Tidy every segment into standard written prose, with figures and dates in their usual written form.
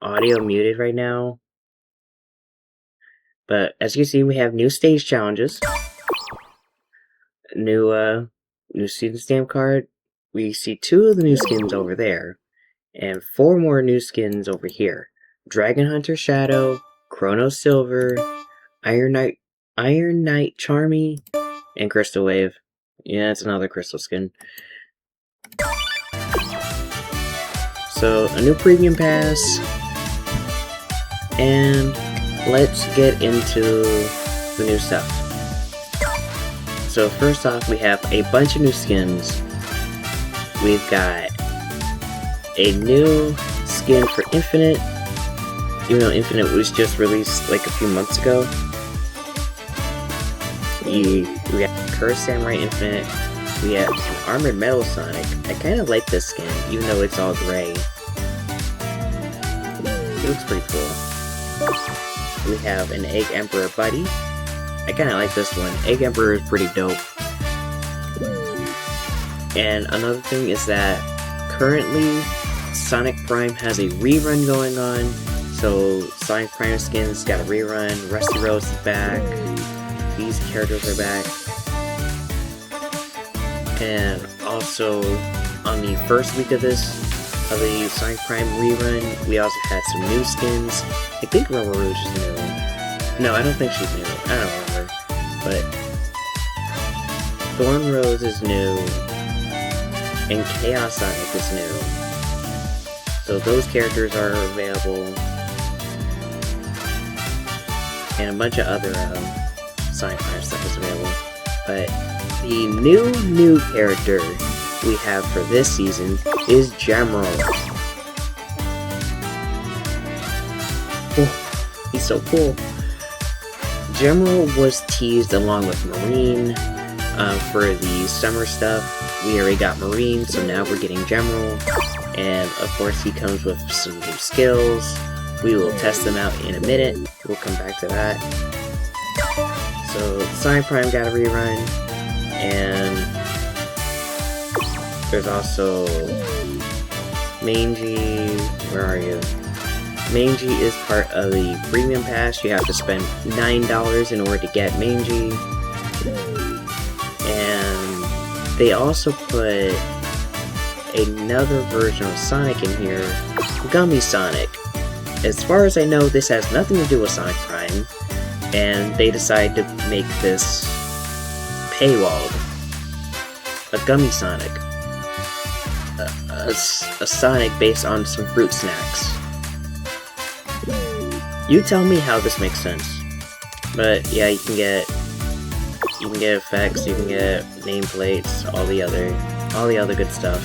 audio muted right now. But as you see, we have new stage challenges. New season stamp card. We see 2 of the new skins over there. And 4 more new skins over here. Dragon Hunter Shadow, Chrono Silver, Iron Knight Charmy, and Crystal Wave. Yeah, it's another crystal skin. So, a new premium pass. And let's get into the new stuff. So first off, we have a bunch of new skins. We've got a new skin for Infinite, even though Infinite was just released like a few months ago. We got Cursed Samurai Infinite. We have some Armored Metal Sonic. I kind of like this skin, even though it's all gray. It looks pretty cool. We have an Egg Emperor Buddy. I kind of like this one. Egg Emperor is pretty dope. And another thing is that currently Sonic Prime has a rerun going on. So Sonic Prime skins got a rerun. Rusty Rose is back. These characters are back. And also on the first week of the Sonic Prime rerun, we also had some new skins. I think Robo Rouge is new. No, I don't think she's new. I don't remember. But Thorn Rose is new. And Chaos Sonic is new. So those characters are available. And a bunch of other Sonic Prime stuff is available. But the new character we have for this season is Gemroll. Oh, he's so cool. Gemroll was teased along with Marine for the summer stuff. We already got Marine, so now we're getting Gemroll. And of course he comes with some new skills. We will test them out in a minute. We'll come back to that. So Sonic Prime got a rerun. And there's also Mangy. Where are you? Mangy is part of the Premium Pass. You have to spend $9 in order to get Mangy. And they also put another version of Sonic in here, Gummy Sonic. As far as I know, this has nothing to do with Sonic Prime, and they decided to make this paywalled. A Gummy Sonic. A Sonic based on some fruit snacks. You tell me how this makes sense. But yeah, you can get effects, you can get nameplates, all the other good stuff.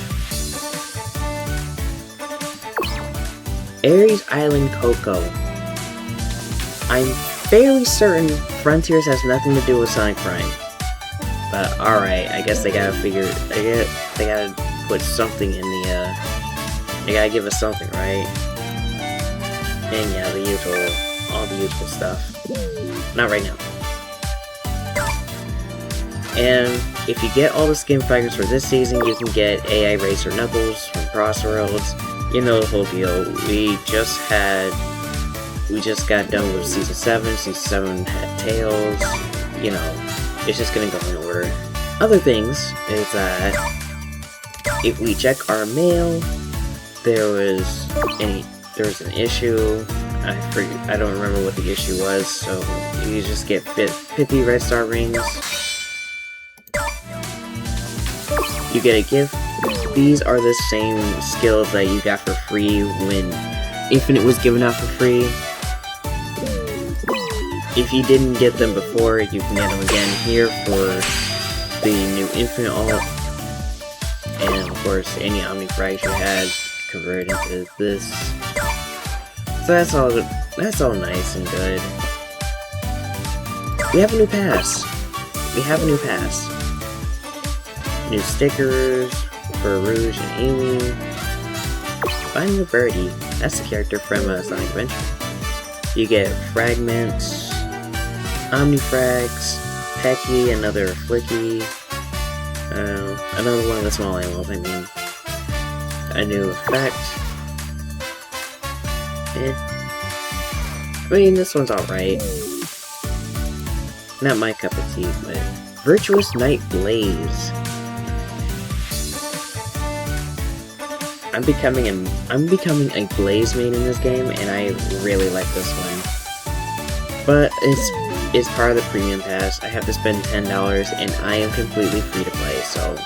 Ares Island Coco. I'm fairly certain Frontiers has nothing to do with Sonic Prime. But alright, I guess they gotta they gotta put something in the, they gotta give us something, right? And yeah, all the usual stuff. Not right now. And if you get all the skin fragments for this season, you can get AI Racer Knuckles from Crossroads. You know the whole deal. We just got done with Season 7. Season 7 had Tails. You know, it's just gonna go in order. Other things is that if we check our mail, there was an issue. I don't remember what the issue was, so you just get 50 Red Star rings. You get a gift. These are the same skills that you got for free when Infinite was given out for free. If you didn't get them before, you can get them again here for the new Infinite alt. And of course, any Omnifrags you had converted into this. So that's all nice and good. We have a new pass. New stickers for Rouge and Amy. Finding a Birdie. That's the character from Sonic Adventure. You get fragments, Omnifrags, Pecky, another Flicky, another one of the small animals, I mean. A new effect. I mean, this one's alright. Not my cup of tea, but... Virtuous Night Blaze. I'm becoming a Blaze main in this game, and I really like this one. But it's part of the Premium Pass. I have to spend $10, and I am completely free to play, so...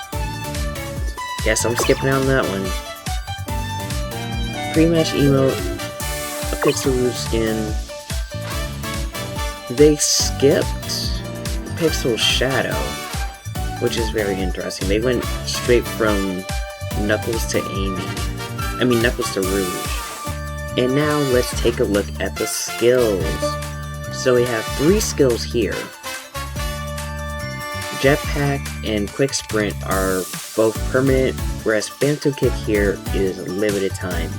Guess I'm skipping out on that one. Pre-match emote, a Pixel skin. They skipped Pixel Shadow, which is very interesting. They went straight from Knuckles to Amy. I mean, Knuckles to Rouge. And now let's take a look at the skills. So we have 3 skills here. Jetpack and Quick Sprint are both permanent, whereas Phantom Kick here is limited time.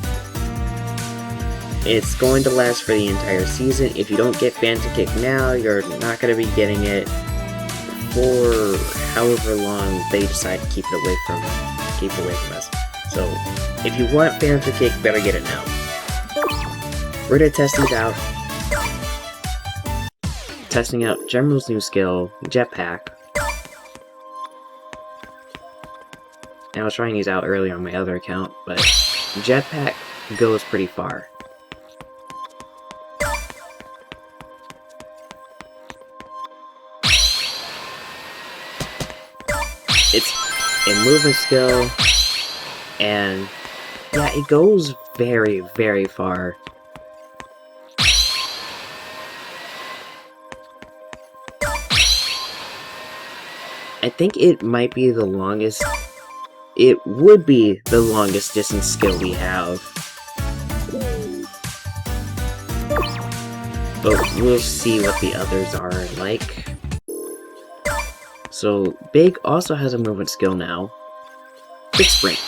It's going to last for the entire season. If you don't get Phantom Kick now, you're not going to be getting it for however long they decide to keep it away from us. So, if you want Phantom Kick, better get it now. We're going to test these out. Testing out General's new skill, Jetpack. And I was trying these out earlier on my other account, but Jetpack goes pretty far. It's a movement skill, and yeah, it goes very, very far. I think it might be the longest... It would be the longest distance skill we have. But we'll see what the others are like. So, Big also has a movement skill now. Quick Sprint.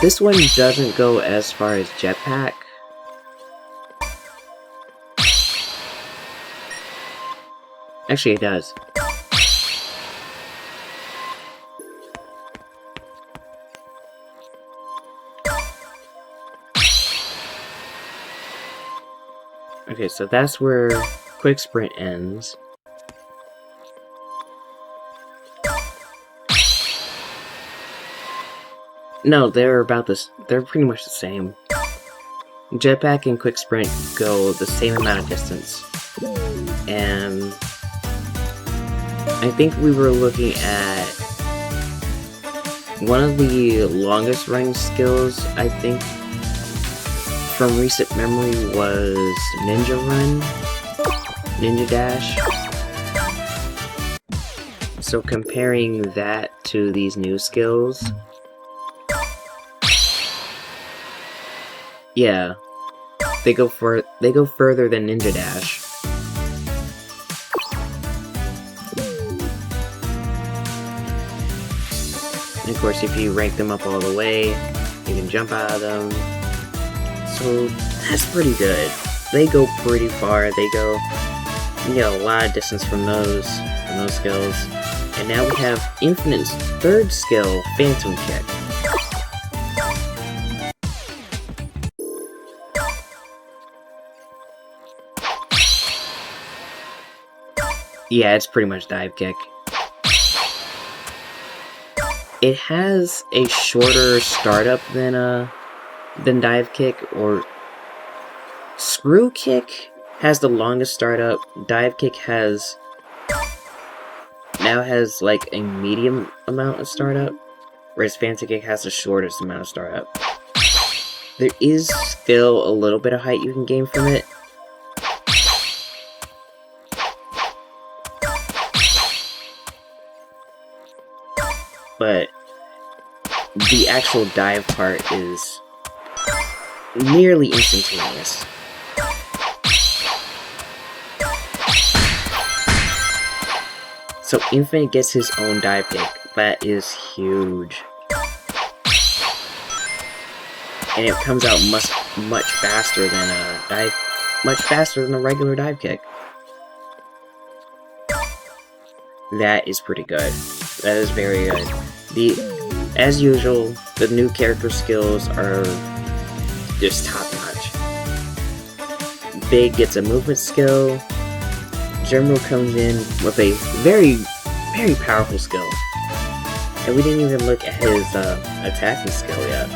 This one doesn't go as far as Jetpack. Actually, it does. Okay, so that's where Quick Sprint ends. No, they're pretty much the same. Jetpack and Quick Sprint go the same amount of distance. And I think we were looking at one of the longest running skills, I think, from recent memory was Ninja Run, Ninja Dash. So comparing that to these new skills, yeah, they go further than Ninja Dash. And of course, if you rank them up all the way, you can jump out of them. So that's pretty good. They go pretty far. You get a lot of distance from those skills. And now we have Infinite's third skill, Phantom Kick. Yeah, it's pretty much Dive Kick. It has a shorter startup than Dive Kick, or Screw Kick has the longest startup. Dive Kick now has like a medium amount of startup, whereas Phantom Kick has the shortest amount of startup. There is still a little bit of height you can gain from it. But the actual dive part is nearly instantaneous. So Infinite gets his own dive kick. That is huge. And it comes out much faster than a regular dive kick. That is pretty good. That is very good. As usual, the new character skills are just top-notch. Big gets a movement skill. General comes in with a very, very powerful skill. And we didn't even look at his attacking skill yet.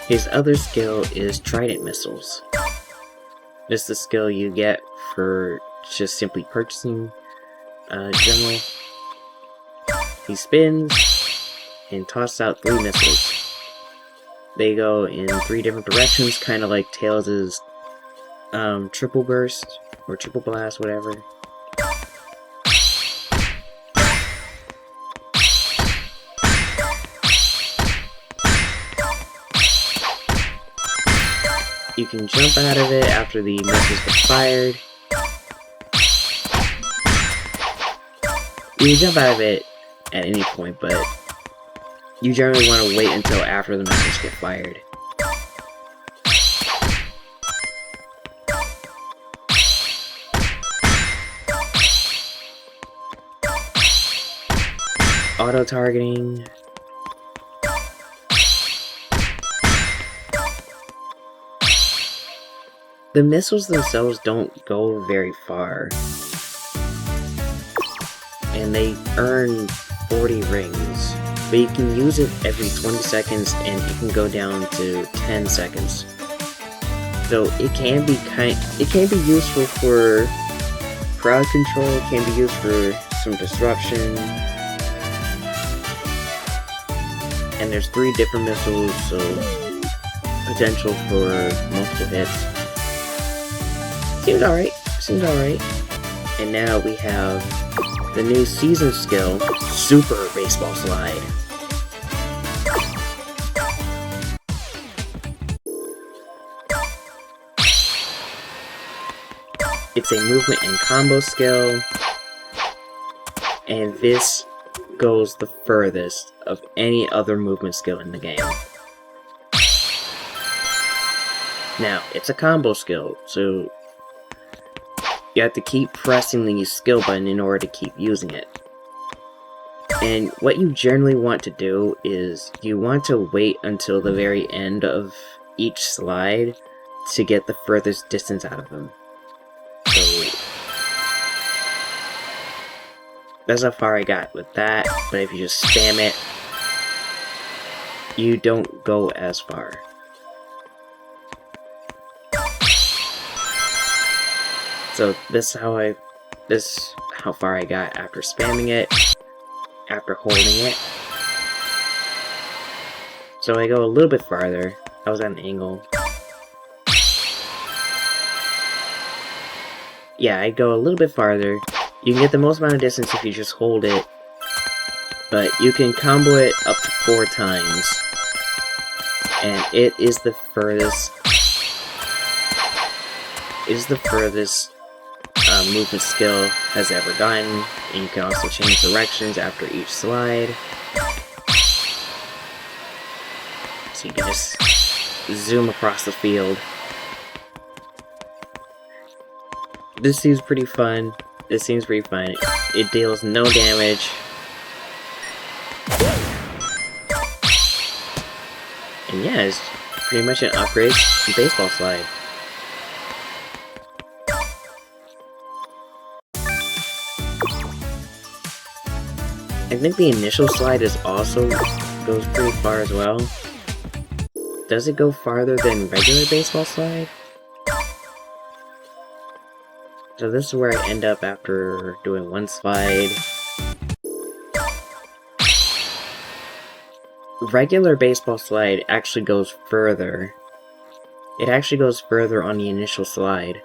His other skill is Trident Missiles. This is the skill you get for just simply purchasing General. He spins and tosses out 3 missiles. They go in 3 different directions, kind of like Tails' Triple Burst, or Triple Blast, whatever. You can jump out of it after the missiles get fired. You can jump out of it at any point, but you generally want to wait until after the missiles get fired. Auto-targeting. The missiles themselves don't go very far. And they earn 40 rings. But you can use it every 20 seconds and it can go down to 10 seconds. So it can be useful for crowd control, it can be used for some disruption. And there's 3 different missiles, so potential for multiple hits. Seems alright. And now we have the new season skill, Super Baseball Slide. It's a movement and combo skill, and this goes the furthest of any other movement skill in the game. Now, it's a combo skill, so you have to keep pressing the skill button in order to keep using it. And what you generally want to do is you want to wait until the very end of each slide to get the furthest distance out of them. So that's how far I got with that, but if you just spam it, you don't go as far. So this is how far I got after spamming it, after holding it. So I go a little bit farther. I was at an angle. Yeah, I go a little bit farther. You can get the most amount of distance if you just hold it, but you can combo it up to 4 times. And it is the furthest movement skill has ever gotten, and you can also change directions after each slide. So you can just zoom across the field. This seems pretty fun. It deals no damage. And yeah, it's pretty much an upgrade to Baseball Slide. I think the initial slide goes pretty far as well. Does it go farther than regular Baseball Slide? So this is where I end up after doing 1 slide. Regular Baseball Slide actually goes further. It actually goes further on the initial slide.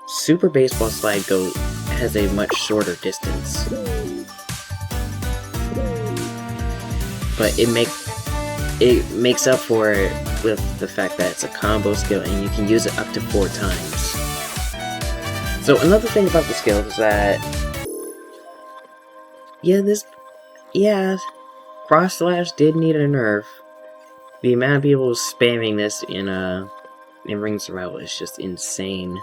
Super Baseball Slide has a much shorter distance. But it makes up for it with the fact that it's a combo skill and you can use it up to 4 times. So another thing about the skill is that Cross Slash did need a nerf. The amount of people spamming this in Ring Survival is just insane.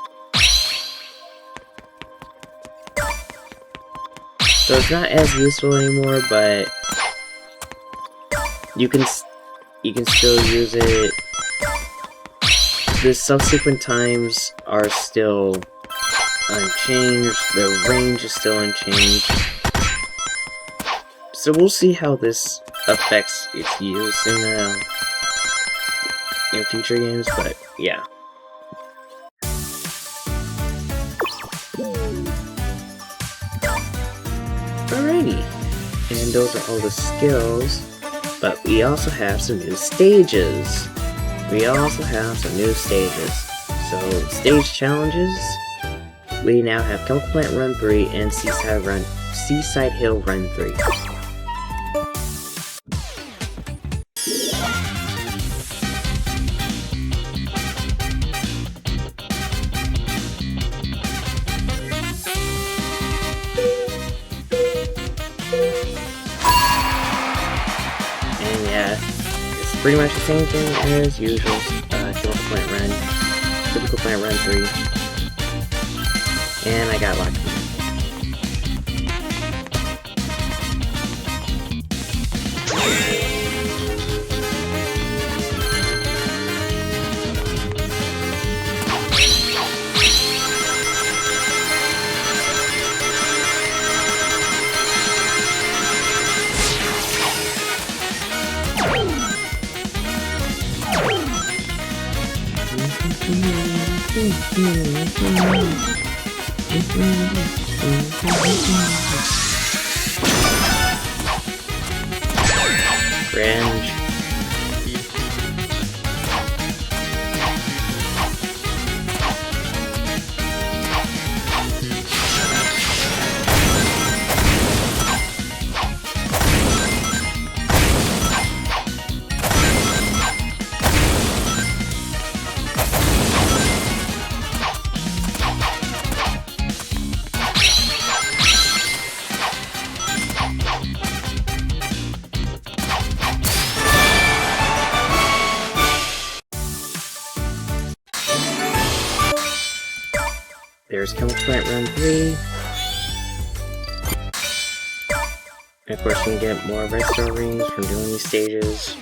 So it's not as useful anymore, but you can still use it. The subsequent times are still unchanged, the range is still unchanged. So we'll see how this affects its use in future games, but yeah. Alrighty, and those are all the skills, but we also have some new stages. So, stage challenges, we now have Chemical Plant Run 3 and Seaside Hill Run 3. And yeah, it's pretty much the same thing as usual. Typical Plant Run 3. And I got lucky. Cringe. There's Chemical Plant Run 3. And of course you can get more red star rings from doing these stages.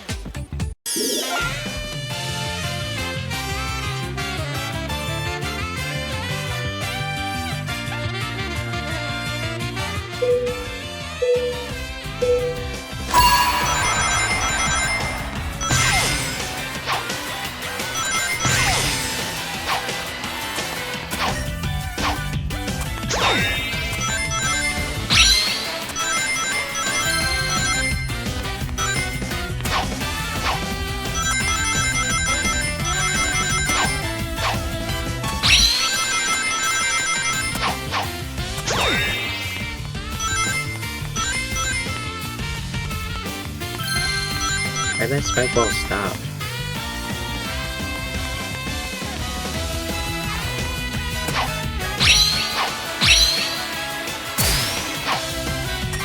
I bet Spike Ball stopped.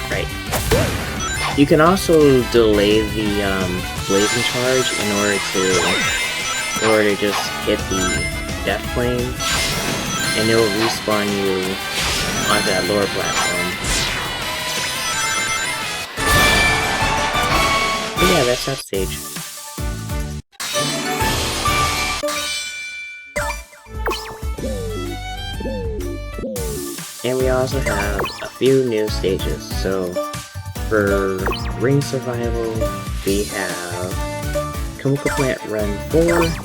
Right. You can also delay the blazing charge in order to just hit the death plane, and it will respawn you onto that lower platform. But yeah, that's that stage. And we also have a few new stages. So for Ring Survival, we have Chemical Plant Run 4.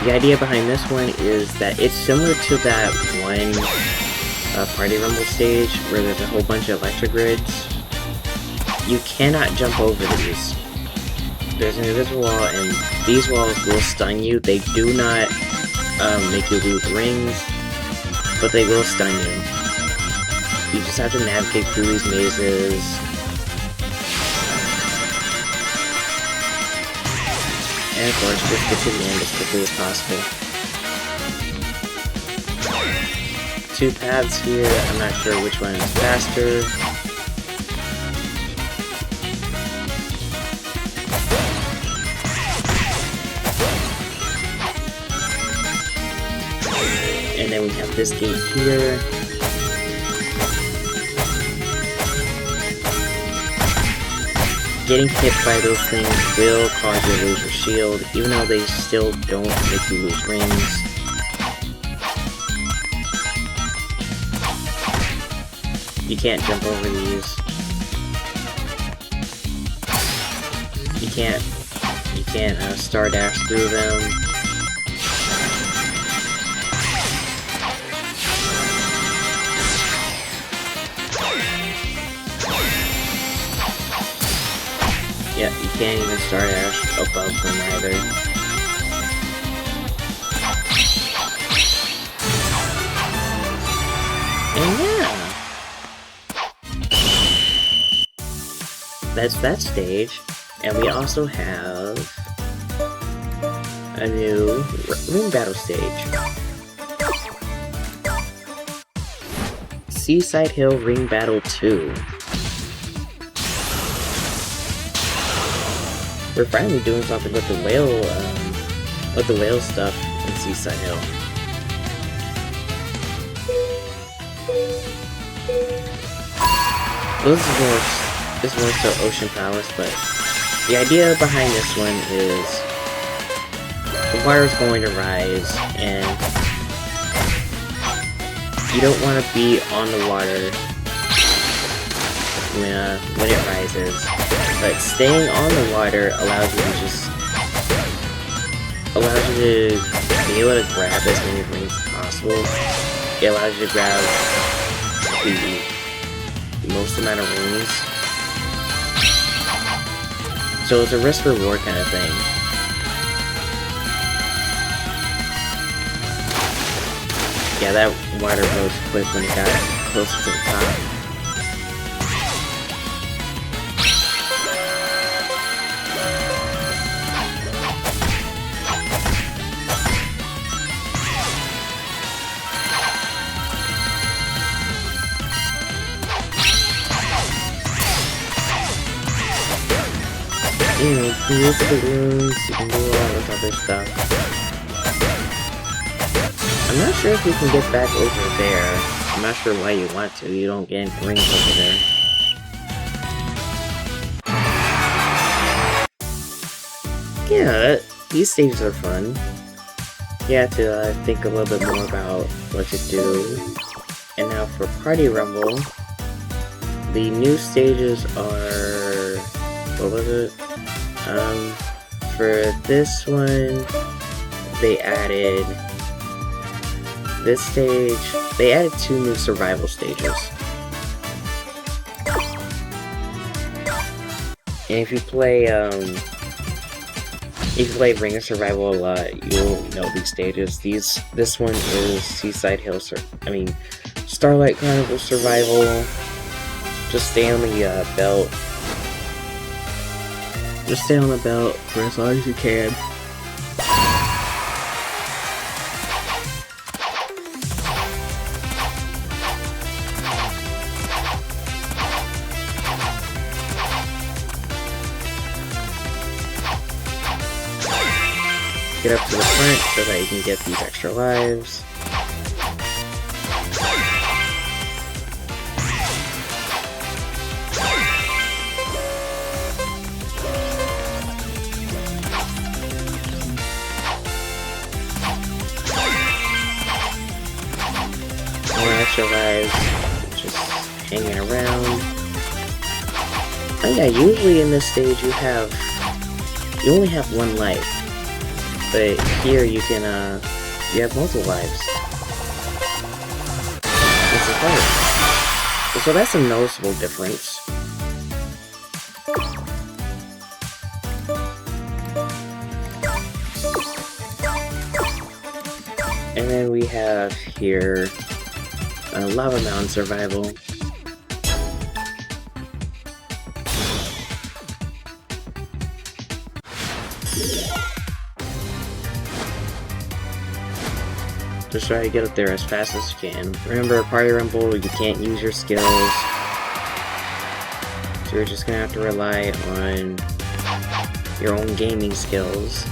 The idea behind this one is that it's similar to that one Party Rumble stage where there's a whole bunch of electric grids. You cannot jump over these. There's an invisible wall, and these walls will stun you. They do not make you lose rings, but they will stun you. You just have to navigate through these mazes. And of course, just get to the end as quickly as possible. 2 paths here, I'm not sure which one is faster. we have this gate here. Getting hit by those things will cause you to lose your shield, even though they still don't make you lose rings. You can't jump over these. You can't star dash through them. Yeah, you can't even star dash above them either. And yeah, that's that stage. And we also have a new ring battle stage. Seaside Hill Ring Battle 2. We're finally doing something with the whale stuff in Seaside Hill. Well, this is more so Ocean Palace, but the idea behind this one is the water's going to rise, and you don't want to be on the water when it rises. But staying on the water allows you to be able to grab as many rings as possible. It allows you to grab the most amount of rings. So it's a risk-reward kind of thing. Yeah, that water rose quick when it got closer to the top. You know, you can use the balloons, you can do all this other stuff. I'm not sure if you can get back over there. I'm not sure why you want to. You don't get any rings over there. Yeah, these stages are fun. You have to think a little bit more about what to do. And now for Party Rumble, the new stages are... what was it? For this one, they added this stage. They added 2 new survival stages. And if you play Ring of Survival a lot, you'll know these stages. This one is Seaside Hill, Starlight Carnival Survival. Just stay on the belt. Just stay on the belt for as long as you can. Get up to the front so that you can get these extra lives. Extra lives, just hanging around. Oh yeah, usually in this stage you only have 1 life, but here you have multiple lives. It's a fight. So that's a noticeable difference. And then we have here Lava Mountain Survival. Just try to get up there as fast as you can. Remember, Party Rumble, you can't use your skills. So you're just gonna have to rely on your own gaming skills.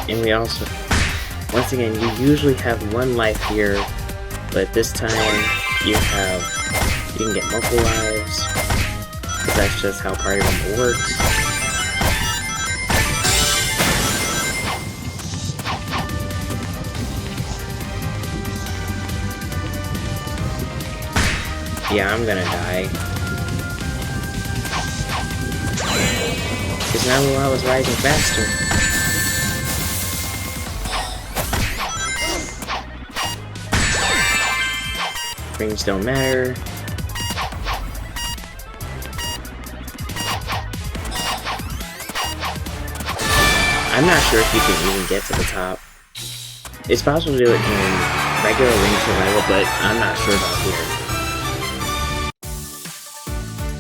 And we also, once again, you usually have one life here, but this time you can get multiple lives, because that's just how Party Rumble works. Yeah, I'm gonna die. Because now I was rising faster. Rings don't matter. I'm not sure if you can even get to the top. It's possible to do it in regular ring survival, but I'm not sure about here.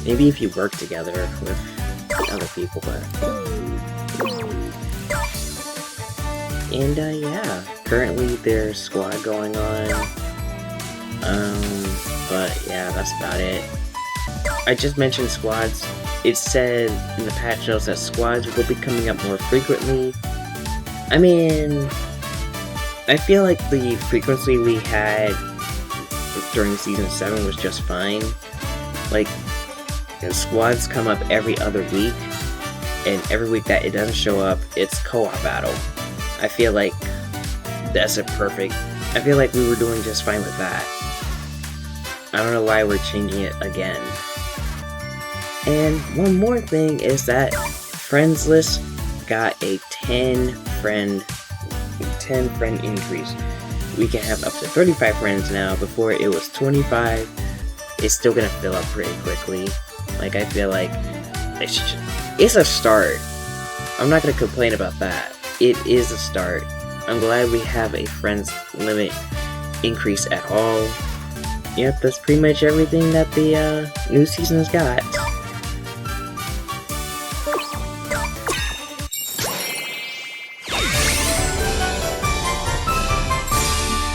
Maybe if you work together with other people, but... And, yeah. Currently, there's squad going on. But, yeah, that's about it. I just mentioned squads. It said in the patch notes that squads will be coming up more frequently. I mean... I feel like the frequency we had during Season 7 was just fine. Like, squads come up every other week, and every week that it doesn't show up, it's co-op battle. I feel like that's a perfect... I feel like we were doing just fine with that. I don't know why we're changing it again. And one more thing is that friends list got a 10 friend increase. We can have up to 35 friends now. Before it was 25. It's still gonna fill up pretty quickly. Like, I feel like it's a start. I'm not gonna complain about that. It is a start. I'm glad we have a friends limit increase at all. Yep, that's pretty much everything that the new season's got.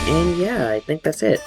And yeah, I think that's it.